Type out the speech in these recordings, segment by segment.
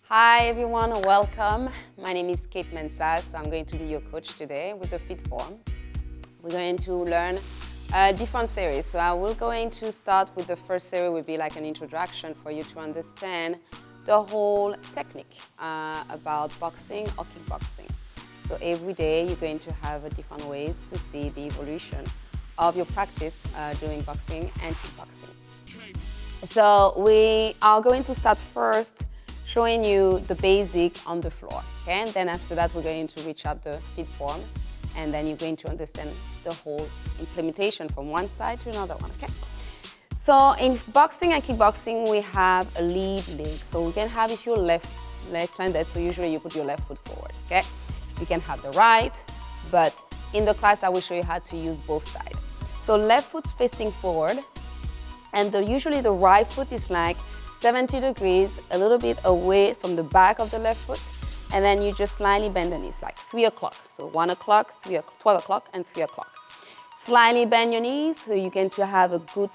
Hi everyone, welcome. My name is Kate Mensah, so I'm going to be your coach today with the FitForm. We're going to learn different series. So I will going to start with the first series, will be like an introduction for you to understand the whole technique about boxing or kickboxing. So every day you're going to have different ways to see the evolution of your practice doing boxing and kickboxing. So we are going to start first showing you the basic on the floor, okay? And then after that, we're going to reach out the FitForm, and then you're going to understand the whole implementation from one side to another one, okay? So in boxing and kickboxing, we have a lead leg. So we can have, if you're left-handed, so usually you put your left foot forward, okay? You can have the right, but in the class, I will show you how to use both sides. So left foot facing forward, and usually the right foot is like 70 degrees, a little bit away from the back of the left foot, and then you just slightly bend the knees, like 3 o'clock. So 1 o'clock, 12 o'clock, and 3 o'clock. Slightly bend your knees so you can have a good,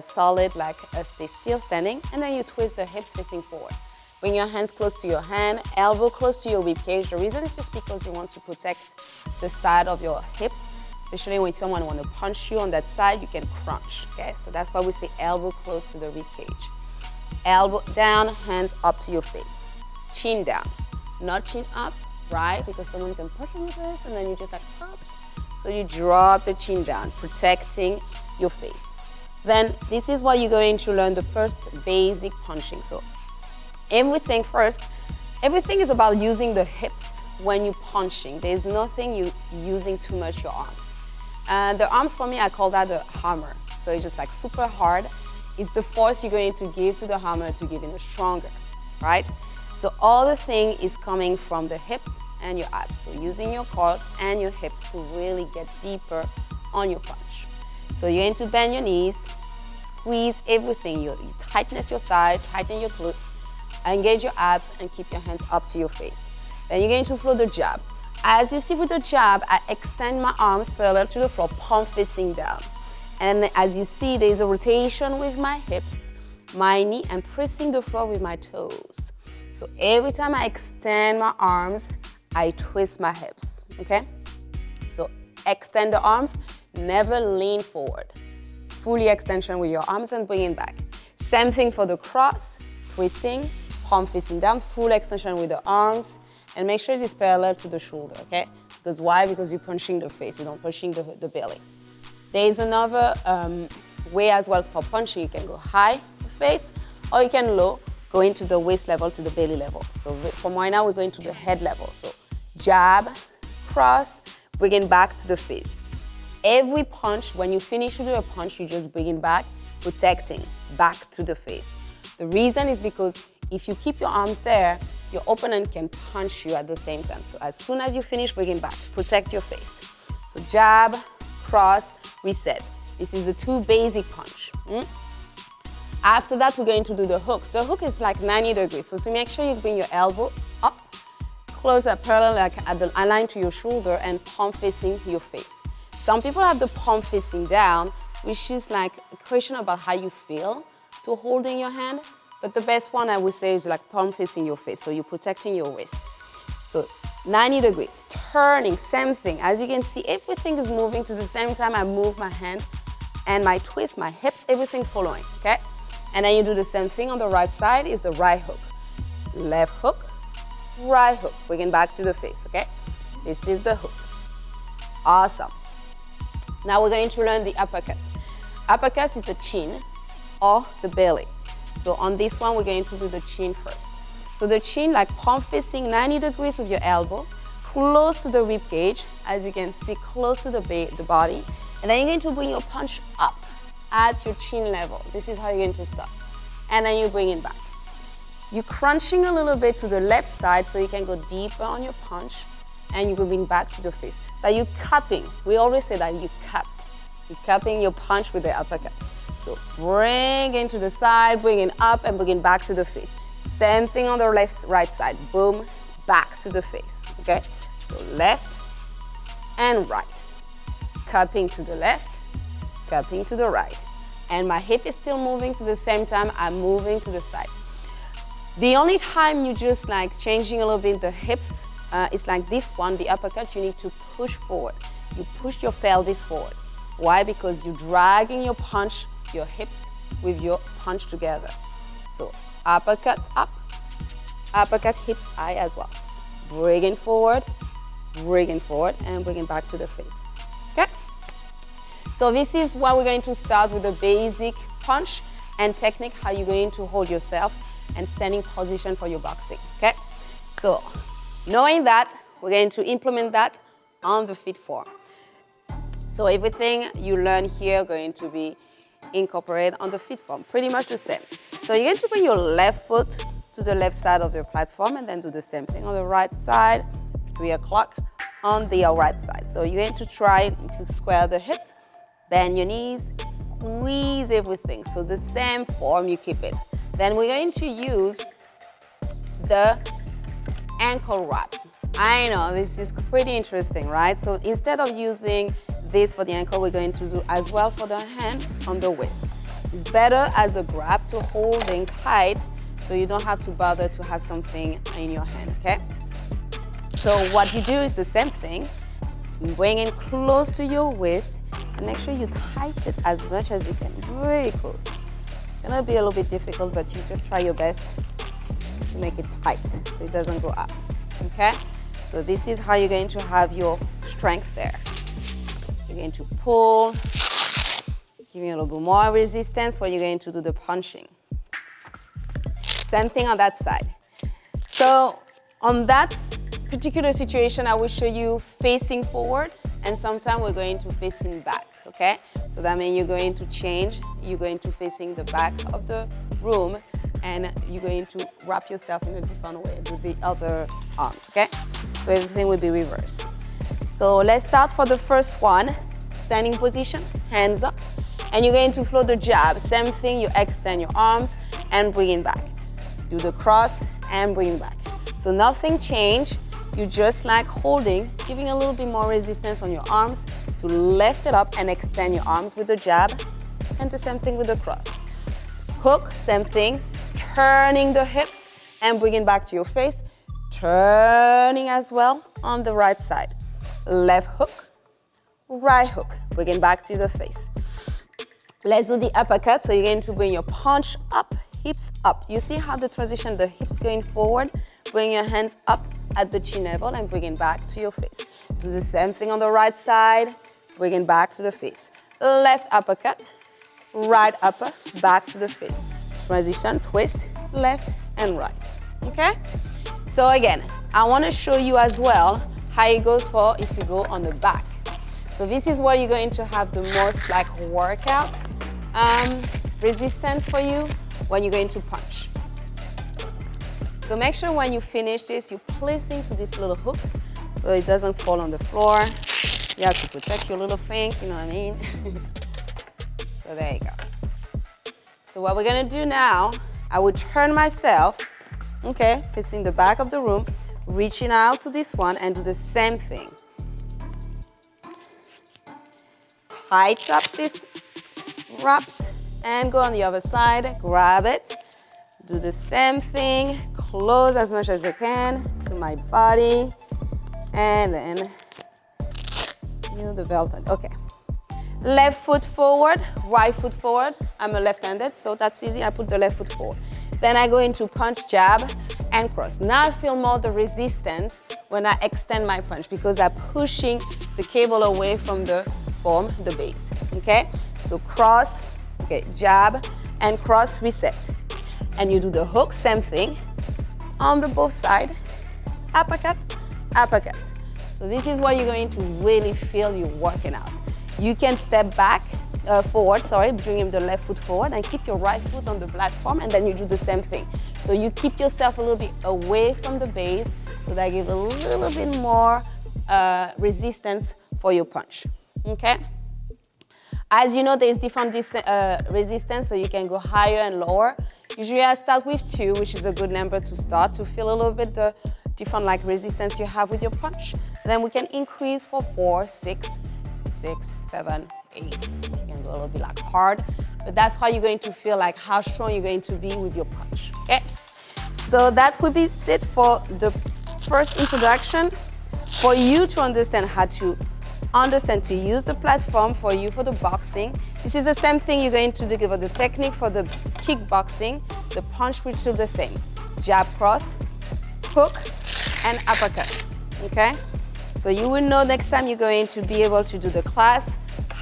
solid, like stay still standing, and then you twist the hips facing forward. Bring your hands close to your hand, elbow close to your rib cage. The reason is just because you want to protect the side of your hips, especially when someone wants to punch you on that side, you can crunch, okay? So that's why we say elbow close to the rib cage. Elbow down, hands up to your face. Chin down, not chin up, right? Because someone can push on your face and then you just like, oops. So you drop the chin down, protecting your face. Then this is what you're going to learn, the first basic punching. So everything is about using the hips when you're punching. There's nothing you using too much your arms. The arms for me, I call that a hammer. So it's just like super hard. It's the force you're going to give to the hammer to give it stronger, right? So all the thing is coming from the hips and your abs. So using your core and your hips to really get deeper on your punch. So you're going to bend your knees, squeeze everything. You tighten your thigh, tighten your glutes, engage your abs, and keep your hands up to your face. Then you're going to flow the jab. As you see with the jab, I extend my arms parallel to the floor, palm facing down. And as you see, there's a rotation with my hips, my knee, and pressing the floor with my toes. So every time I extend my arms, I twist my hips, okay? So extend the arms, never lean forward. Fully extension with your arms and bringing back. Same thing for the cross, twisting, palm facing down, full extension with the arms, and make sure it's parallel to the shoulder, okay? Because why? Because you're punching the face, you're not punching the belly. There's another way as well for punching. You can go high to face, or you can low, go into the waist level to the belly level. So from right now, we're going to the head level. So jab, cross, bring it back to the face. Every punch, when you finish to do a punch, you just bring it back, protecting, back to the face. The reason is because if you keep your arms there, your opponent can punch you at the same time. So as soon as you finish, bring it back, protect your face. So jab, cross, reset. This is the two basic punch. After that, we're going to do the hooks. The hook is like 90 degrees. So make sure you bring your elbow up, close up parallel, like at the align to your shoulder, and palm facing your face. Some people have the palm facing down, which is like a question about how you feel to holding your hand. But the best one I would say is like palm facing your face. So you're protecting your wrist. So 90 degrees, turning, same thing. As you can see, everything is moving to the same time. I move my hand and my twist, my hips, everything following, okay? And then you do the same thing on the right side is the right hook. Left hook, right hook. Bringing back to the face, okay? This is the hook. Awesome. Now we're going to learn the uppercut. Uppercut is the chin or the belly. So on this one, we're going to do the chin first. So the chin, like palm facing 90 degrees with your elbow, close to the rib cage, as you can see, close to the body. And then you're going to bring your punch up at your chin level. This is how you're going to start. And then you bring it back. You're crunching a little bit to the left side so you can go deeper on your punch, and you can bring back to the face. Now you're cupping. We always say that you cup. You're cupping your punch with the uppercut. So bring into the side, bring it up, and bring it back to the face. Same thing on the right side. Boom, back to the face, okay? So left and right. Cupping to the left, cupping to the right. And my hip is still moving to the same time I'm moving to the side. The only time you just like changing a little bit the hips is like this one, the uppercut, you need to push forward. You push your pelvis forward. Why? Because you're dragging your punch, your hips with your punch together. So uppercut up, uppercut hips high as well. Bringing forward, and bringing back to the face. Okay? So this is what we're going to start with, the basic punch and technique, how you're going to hold yourself and standing position for your boxing. Okay? So knowing that, we're going to implement that on the FitForm. So everything you learn here going to be incorporated on the FitForm, pretty much the same. So you're going to bring your left foot to the left side of the platform and then do the same thing on the right side, 3 o'clock on the right side. So you're going to try to square the hips, bend your knees, squeeze everything. So the same form, you keep it. Then we're going to use the ankle wrap. I know, this is pretty interesting, right? So instead of using this for the ankle, we're going to do as well for the hand on the waist. It's better as a grab to holding tight so you don't have to bother to have something in your hand, okay? So what you do is the same thing. Bring it close to your waist and make sure you tighten it as much as you can, very close. It's gonna be a little bit difficult, but you just try your best to make it tight so it doesn't go up, okay? So this is how you're going to have your strength there. You're going to pull, giving a little bit more resistance while you're going to do the punching. Same thing on that side. So on that particular situation, I will show you facing forward, and sometimes we're going to facing back, okay? So that means you're going to change, you're going to facing the back of the room, and you're going to wrap yourself in a different way with the other arms, okay? So everything will be reversed. So let's start for the first one. Standing position, hands up, and you're going to flow the jab. Same thing, you extend your arms and bring it back. Do the cross and bring it back. So nothing changed, you just like holding, giving a little bit more resistance on your arms to lift it up and extend your arms with the jab, and the same thing with the cross. Hook, same thing, turning the hips and bringing back to your face, turning as well on the right side. Left hook, right hook, bringing back to the face. Let's do the uppercut. So you're going to bring your punch up, hips up. You see how the transition, the hips going forward, bring your hands up at the chin level and bring it back to your face. Do the same thing on the right side, bring it back to the face. Left uppercut, right upper, back to the face. Transition, twist, left and right, okay? So again, I wanna show you as well how it goes for if you go on the back. So this is where you're going to have the most like workout resistance for you when you're going to punch. So make sure when you finish this, you place into this little hook so it doesn't fall on the floor. You have to protect your little thing, you know what I mean? So there you go. So what we're gonna do now, I will turn myself, okay, facing the back of the room, reaching out to this one and do the same thing. Tight up these wraps and go on the other side, grab it, do the same thing, close as much as you can to my body, and then do the belt. Okay. Left foot forward, right foot forward. I'm a left-handed, so that's easy. I put the left foot forward. Then I go into punch, jab, and cross. Now I feel more the resistance when I extend my punch because I'm pushing the cable away from the form, the base, okay? So cross, okay, jab, and cross, reset. And you do the hook, same thing, on the both side, uppercut, uppercut. So this is where you're going to really feel you working out. You can step back, forward, bring the left foot forward and keep your right foot on the platform, and then you do the same thing. So you keep yourself a little bit away from the base so that gives a little bit more resistance for your punch, okay? As you know, there's different resistance, so you can go higher and lower. Usually I start with 2, which is a good number to start to feel a little bit the different like resistance you have with your punch. And then we can increase for 4, 6, 7, 8. You can go a little bit like hard, but that's how you're going to feel like how strong you're going to be with your punch, okay? So that will be it for the first introduction, for you to understand how to use the platform for you for the boxing. This is the same thing you're going to do for the technique for the kickboxing. The punch will do the same. Jab, cross, hook, and uppercut, okay? So you will know next time you're going to be able to do the class,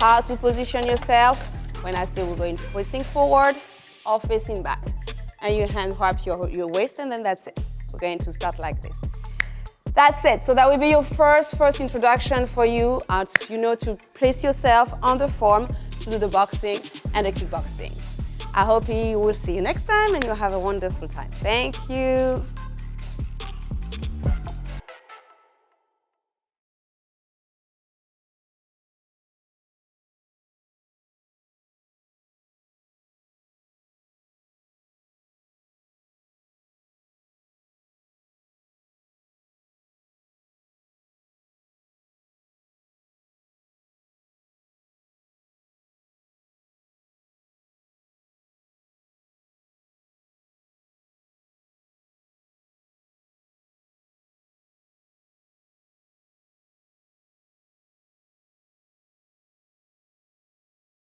how to position yourself. When I say we're going facing forward or facing back. And you hand wrap your waist, and then that's it. We're going to start like this. That's it. So that will be your first introduction for you, to place yourself on the form to do the boxing and the kickboxing. I hope we will see you next time and you'll have a wonderful time. Thank you.